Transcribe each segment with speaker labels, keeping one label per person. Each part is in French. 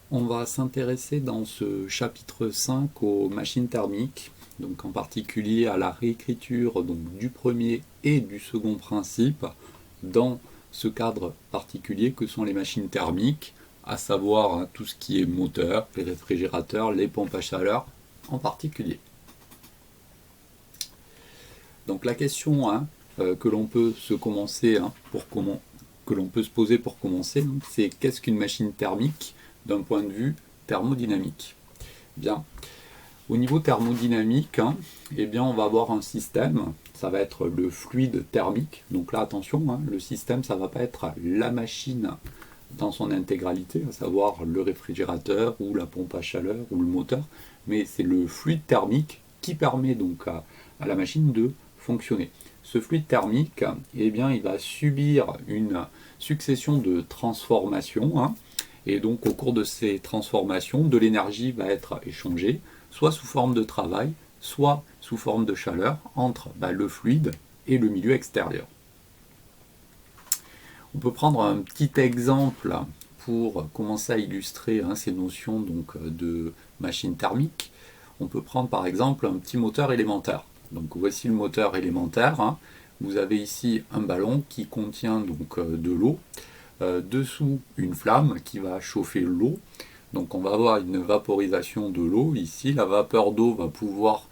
Speaker 1: On va s'intéresser dans ce chapitre 5 aux machines thermiques, donc en particulier à la réécriture du premier et du second principe dans ce cadre particulier que sont les machines thermiques, à savoir tout ce qui est moteur, les réfrigérateurs, les pompes à chaleur en particulier. Donc la question que l'on peut se poser pour commencer, c'est qu'est-ce qu'une machine thermique d'un point de vue thermodynamique. Bien, au niveau thermodynamique, eh bien, on va avoir un système, ça va être le fluide thermique. Donc là, attention, le système, ça ne va pas être la machine dans son intégralité, à savoir le réfrigérateur ou la pompe à chaleur ou le moteur, mais c'est le fluide thermique qui permet donc à la machine de fonctionner. Ce fluide thermique, eh bien, il va subir une succession de transformations, et donc au cours de ces transformations, de l'énergie va être échangée, soit sous forme de travail, soit sous forme de chaleur, entre le fluide et le milieu extérieur. On peut prendre un petit exemple pour commencer à illustrer ces notions de machine thermique. On peut prendre par exemple un petit moteur élémentaire. Donc voici le moteur élémentaire. Vous avez ici un ballon qui contient de l'eau. Dessous une flamme qui va chauffer l'eau. Donc on va avoir une vaporisation de l'eau ici. La vapeur d'eau va pouvoir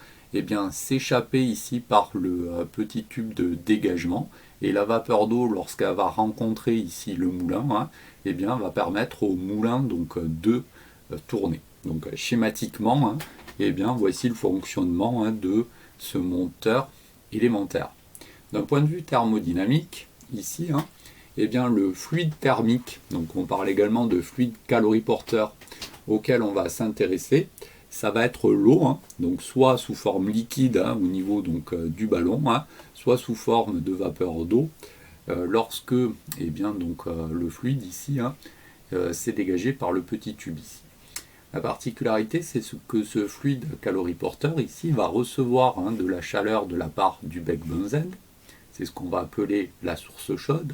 Speaker 1: s'échapper ici par le petit tube de dégagement. Et la vapeur d'eau, lorsqu'elle va rencontrer ici le moulin, va permettre au moulin de tourner. Donc schématiquement, voici le fonctionnement de ce moteur élémentaire. D'un point de vue thermodynamique, ici, le fluide thermique, donc on parle également de fluide caloriporteur auquel on va s'intéresser, ça va être l'eau, donc soit sous forme liquide au niveau du ballon, soit sous forme de vapeur d'eau, lorsque le fluide ici s'est dégagé par le petit tube ici. La particularité, c'est que ce fluide caloriporteur ici va recevoir de la chaleur de la part du bec benzène, c'est ce qu'on va appeler la source chaude.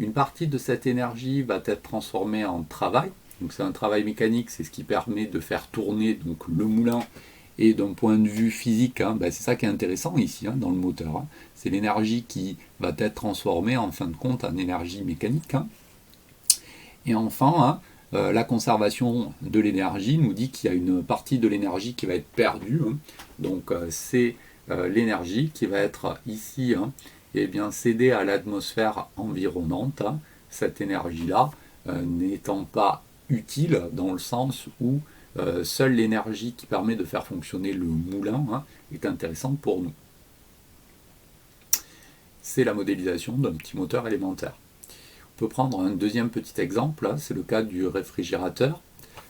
Speaker 1: Une partie de cette énergie va être transformée en travail, donc c'est un travail mécanique, c'est ce qui permet de faire tourner le moulin. Et d'un point de vue physique, c'est ça qui est intéressant ici dans le moteur. C'est l'énergie qui va être transformée en fin de compte en énergie mécanique. Et enfin, la conservation de l'énergie nous dit qu'il y a une partie de l'énergie qui va être perdue. Donc c'est l'énergie qui va être ici cédée à l'atmosphère environnante. Cette énergie-là n'étant pas utile dans le sens où seule l'énergie qui permet de faire fonctionner le moulin est intéressante pour nous. C'est la modélisation d'un petit moteur élémentaire. On peut prendre un deuxième petit exemple, c'est le cas du réfrigérateur.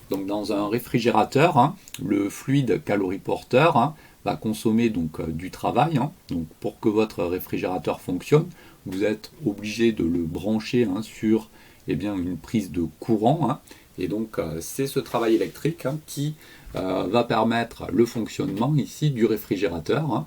Speaker 1: Donc dans un réfrigérateur, le fluide caloriporteur va consommer du travail. Donc pour que votre réfrigérateur fonctionne, vous êtes obligé de le brancher sur une prise de courant. Et donc c'est ce travail électrique qui va permettre le fonctionnement ici du réfrigérateur.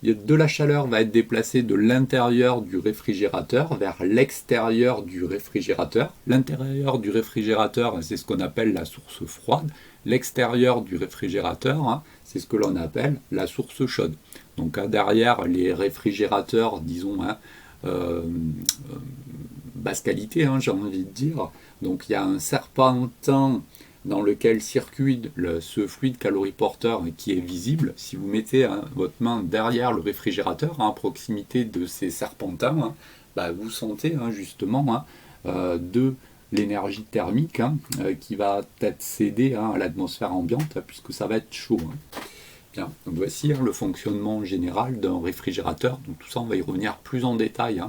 Speaker 1: De la chaleur va être déplacée de l'intérieur du réfrigérateur vers l'extérieur du réfrigérateur. L'intérieur du réfrigérateur, c'est ce qu'on appelle la source froide. L'extérieur du réfrigérateur, c'est ce que l'on appelle la source chaude. Donc derrière les réfrigérateurs, disons, basse qualité, j'ai envie de dire. Donc il y a un serpentin dans lequel circule ce fluide caloriporteur qui est visible. Si vous mettez votre main derrière le réfrigérateur, à proximité de ces serpentins, vous sentez justement de l'énergie thermique qui va être cédée à l'atmosphère ambiante, puisque ça va être chaud. Bien, donc voici le fonctionnement général d'un réfrigérateur. Donc tout ça, on va y revenir plus en détail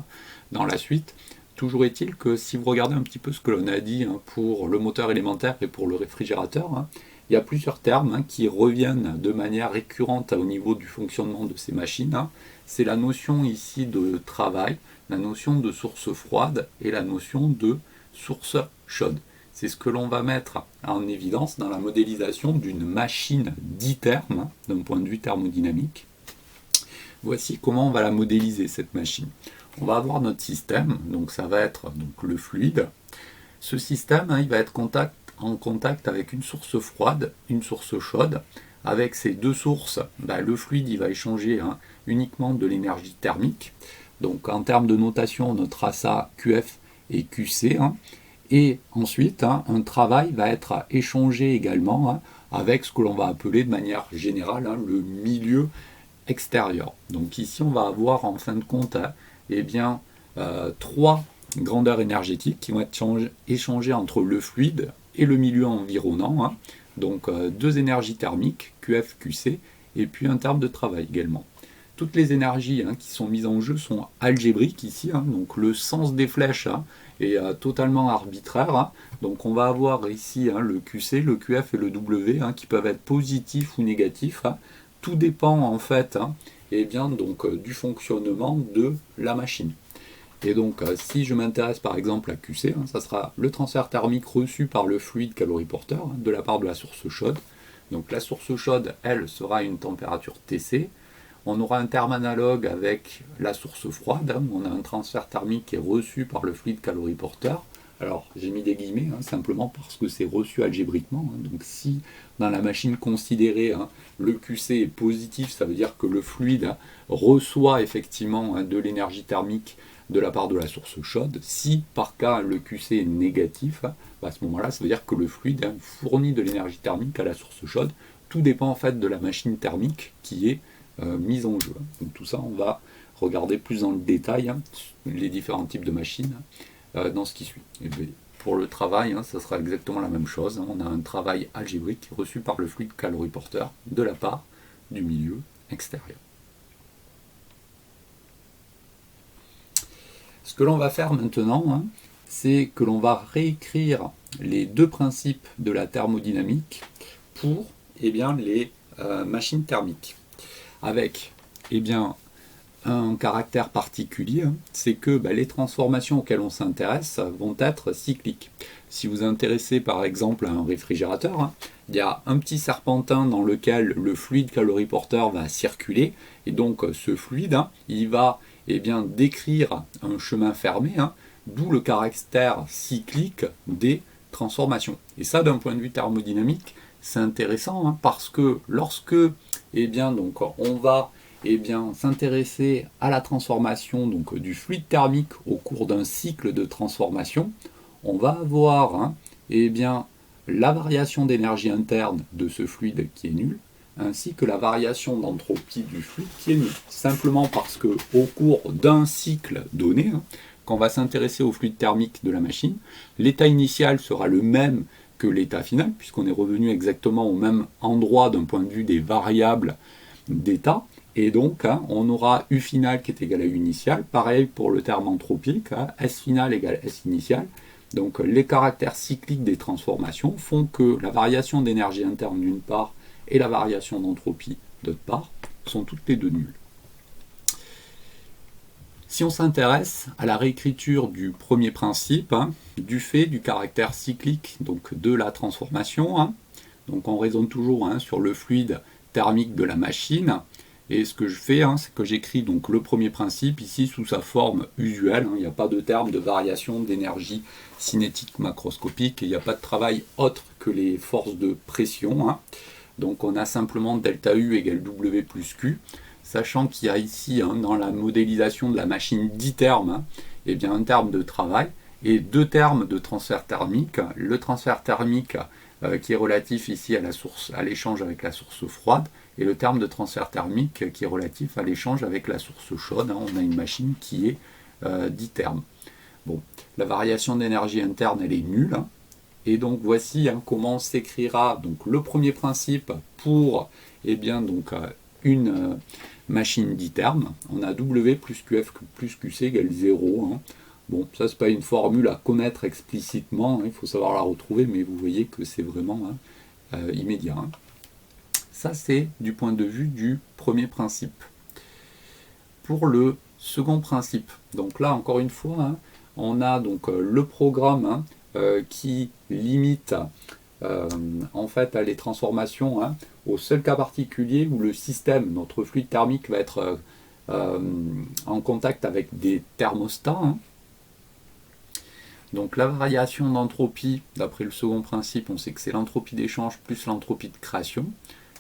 Speaker 1: dans la suite. Toujours est-il que si vous regardez un petit peu ce que l'on a dit pour le moteur élémentaire et pour le réfrigérateur, il y a plusieurs termes qui reviennent de manière récurrente au niveau du fonctionnement de ces machines. C'est la notion ici de travail, la notion de source froide et la notion de source chaude. C'est ce que l'on va mettre en évidence dans la modélisation d'une machine d'iterme d'un point de vue thermodynamique. Voici comment on va la modéliser, cette machine. On va avoir notre système, donc ça va être le fluide. Ce système, il va être en contact avec une source froide, une source chaude. Avec ces deux sources, le fluide il va échanger uniquement de l'énergie thermique. Donc en termes de notation, on notera ça QF et QC. Et ensuite, un travail va être échangé également avec ce que l'on va appeler de manière générale le milieu extérieur. Donc ici, on va avoir en fin de compte trois grandeurs énergétiques qui vont être échangées entre le fluide et le milieu environnant. Donc deux énergies thermiques, QF, QC, et puis un terme de travail également. Toutes les énergies qui sont mises en jeu sont algébriques ici, donc le sens des flèches est totalement arbitraire. Donc on va avoir ici le QC, le QF et le W qui peuvent être positifs ou négatifs. Tout dépend en fait du fonctionnement de la machine. Et donc si je m'intéresse par exemple à QC, ça sera le transfert thermique reçu par le fluide caloriporteur de la part de la source chaude. Donc la source chaude, elle, sera à une température TC. On aura un terme analogue avec la source froide, où on a un transfert thermique qui est reçu par le fluide caloriporteur. Alors j'ai mis des guillemets, simplement parce que c'est reçu algébriquement. Donc si dans la machine considérée, le QC est positif, ça veut dire que le fluide reçoit effectivement de l'énergie thermique de la part de la source chaude. Si par cas le QC est négatif, à ce moment-là, ça veut dire que le fluide fournit de l'énergie thermique à la source chaude. Tout dépend en fait de la machine thermique qui est mise en jeu. Donc tout ça, on va regarder plus dans le détail les différents types de machines dans ce qui suit. Et pour le travail, ça sera exactement la même chose. On a un travail algébrique reçu par le fluide caloriporteur de la part du milieu extérieur. Ce que l'on va faire maintenant, c'est que l'on va réécrire les deux principes de la thermodynamique pour les machines thermiques. Avec un caractère particulier, c'est que les transformations auxquelles on s'intéresse vont être cycliques. Si vous vous intéressez par exemple à un réfrigérateur, il y a un petit serpentin dans lequel le fluide caloriporteur va circuler, et donc ce fluide, il va décrire un chemin fermé, d'où le caractère cyclique des transformations. Et ça, d'un point de vue thermodynamique, c'est intéressant parce que lorsque on va s'intéresser à la transformation du fluide thermique au cours d'un cycle de transformation, on va avoir la variation d'énergie interne de ce fluide qui est nulle, ainsi que la variation d'entropie du fluide qui est nulle. Simplement parce que au cours d'un cycle donné, quand on va s'intéresser au fluide thermique de la machine, l'état initial sera le même que l'état final, puisqu'on est revenu exactement au même endroit d'un point de vue des variables d'état, et donc on aura U final qui est égal à U initial, pareil pour le terme anthropique, S final égale S initial. Donc les caractères cycliques des transformations font que la variation d'énergie interne d'une part et la variation d'entropie d'autre part sont toutes les deux nulles. Si on s'intéresse à la réécriture du premier principe, du fait du caractère cyclique de la transformation, donc on raisonne toujours sur le fluide thermique de la machine, et ce que je fais, c'est que j'écris le premier principe ici sous sa forme usuelle. Il n'y a pas de terme de variation d'énergie cinétique macroscopique, et il n'y a pas de travail autre que les forces de pression. Donc on a simplement delta U égale W plus Q, sachant qu'il y a ici, dans la modélisation de la machine 10 termes, un terme de travail et deux termes de transfert thermique. Le transfert thermique qui est relatif ici à l'échange avec la source froide, et le terme de transfert thermique qui est relatif à l'échange avec la source chaude. On a une machine qui est 10 termes. Bon, la variation d'énergie interne, elle est nulle. Et donc voici comment s'écrira le premier principe pour une machine 10 termes. On a W plus QF plus QC égale 0. Bon, ça c'est pas une formule à connaître explicitement, il faut savoir la retrouver, mais vous voyez que c'est vraiment immédiat. Ça c'est du point de vue du premier principe. Pour le second principe, donc là encore une fois, on a le programme qui limite en fait les transformations au seul cas particulier où le système, notre fluide thermique, va être en contact avec des thermostats. Donc la variation d'entropie, d'après le second principe, on sait que c'est l'entropie d'échange plus l'entropie de création.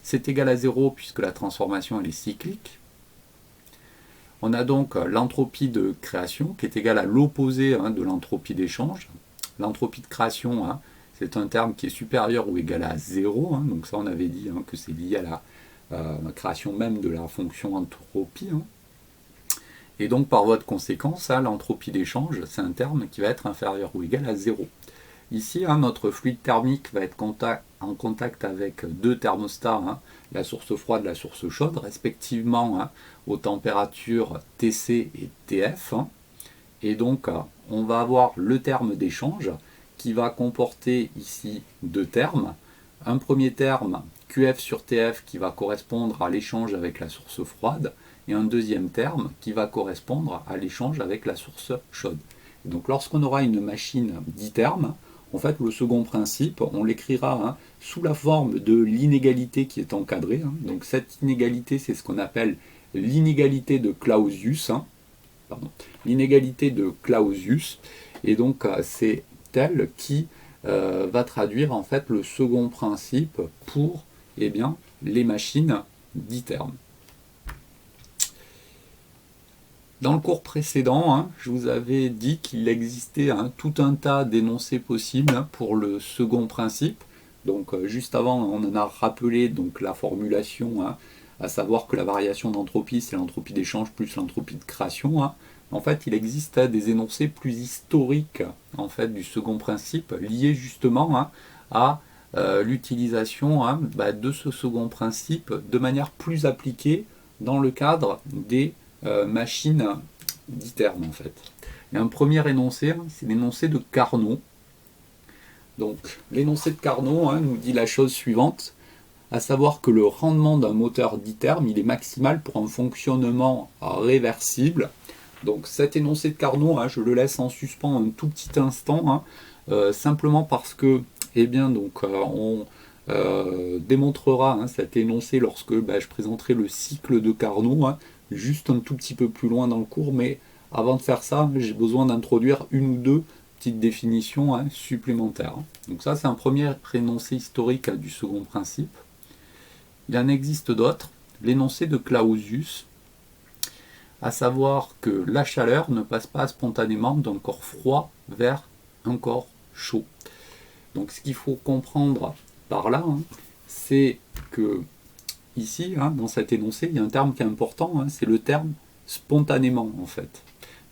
Speaker 1: C'est égal à 0 puisque la transformation elle est cyclique. On a donc l'entropie de création qui est égale à l'opposé de l'entropie d'échange. L'entropie de création, c'est un terme qui est supérieur ou égal à 0. Donc ça on avait dit que c'est lié à la création même de la fonction entropie. Et donc par voie de conséquence, l'entropie d'échange, c'est un terme qui va être inférieur ou égal à 0. Ici, notre fluide thermique va être en contact avec deux thermostats, la source froide et la source chaude, respectivement aux températures TC et TF. Et donc, on va avoir le terme d'échange qui va comporter ici deux termes. Un premier terme, QF sur TF, qui va correspondre à l'échange avec la source froide, et un deuxième terme qui va correspondre à l'échange avec la source chaude. Et donc, lorsqu'on aura une machine ditherme, en fait, le second principe, on l'écrira sous la forme de l'inégalité qui est encadrée. Donc cette inégalité, c'est ce qu'on appelle l'inégalité de Clausius. L'inégalité de Clausius. Et donc c'est elle qui va traduire en fait le second principe pour les machines dithermes. Dans le cours précédent, je vous avais dit qu'il existait tout un tas d'énoncés possibles pour le second principe. Donc juste avant, on en a rappelé donc, la formulation, à savoir que la variation d'entropie, c'est l'entropie d'échange plus l'entropie de création. En fait, il existe des énoncés plus historiques en fait, du second principe, liés justement à l'utilisation de ce second principe de manière plus appliquée dans le cadre des machine ditherme en fait. Et un premier énoncé, c'est l'énoncé de Carnot. Donc l'énoncé de Carnot nous dit la chose suivante, à savoir que le rendement d'un moteur ditherme, il est maximal pour un fonctionnement réversible. Donc cet énoncé de Carnot, je le laisse en suspens un tout petit instant, simplement parce que on démontrera cet énoncé lorsque je présenterai le cycle de Carnot, juste un tout petit peu plus loin dans le cours, mais avant de faire ça, j'ai besoin d'introduire une ou deux petites définitions supplémentaires. Donc ça, c'est un premier énoncé historique du second principe. Il en existe d'autres. L'énoncé de Clausius, à savoir que la chaleur ne passe pas spontanément d'un corps froid vers un corps chaud. Donc ce qu'il faut comprendre par là, c'est que ici, dans cet énoncé, il y a un terme qui est important, c'est le terme spontanément en fait.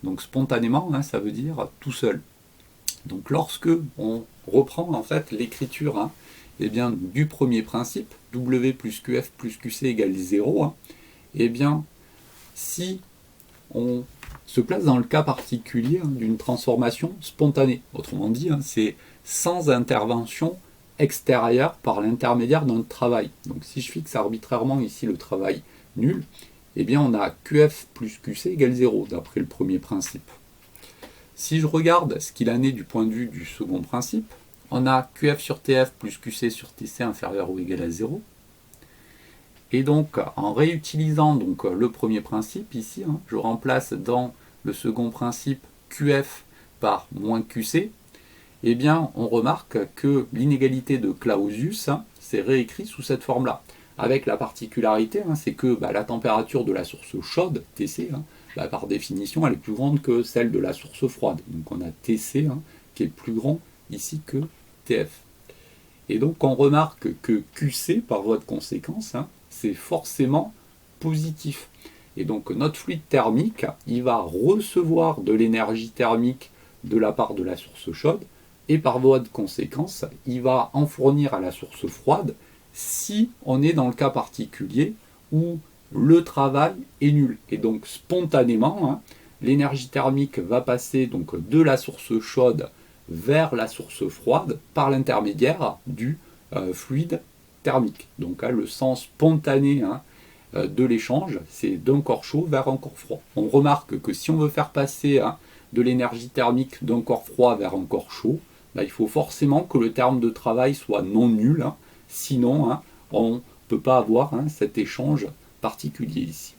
Speaker 1: Donc spontanément, ça veut dire tout seul. Donc lorsque on reprend en fait l'écriture du premier principe, W plus QF plus QC égale 0, si on se place dans le cas particulier d'une transformation spontanée, autrement dit, c'est sans intervention extérieure par l'intermédiaire d'un travail. Donc si je fixe arbitrairement ici le travail nul, on a QF plus QC égale 0 d'après le premier principe. Si je regarde ce qu'il en est du point de vue du second principe, on a QF sur TF plus QC sur TC inférieur ou égal à 0. Et donc en réutilisant le premier principe ici, je remplace dans le second principe QF par moins QC, on remarque que l'inégalité de Clausius, c'est réécrit sous cette forme-là. Avec la particularité, c'est que la température de la source chaude, TC, par définition, elle est plus grande que celle de la source froide. Donc on a TC qui est plus grand ici que TF. Et donc on remarque que QC, par voie de conséquence, c'est forcément positif. Et donc notre fluide thermique, il va recevoir de l'énergie thermique de la part de la source chaude, et par voie de conséquence, il va en fournir à la source froide si on est dans le cas particulier où le travail est nul. Et donc spontanément, l'énergie thermique va passer de la source chaude vers la source froide par l'intermédiaire du fluide thermique. Donc le sens spontané de l'échange, c'est d'un corps chaud vers un corps froid. On remarque que si on veut faire passer de l'énergie thermique d'un corps froid vers un corps chaud, il faut forcément que le terme de travail soit non nul, sinon on ne peut pas avoir cet échange particulier ici.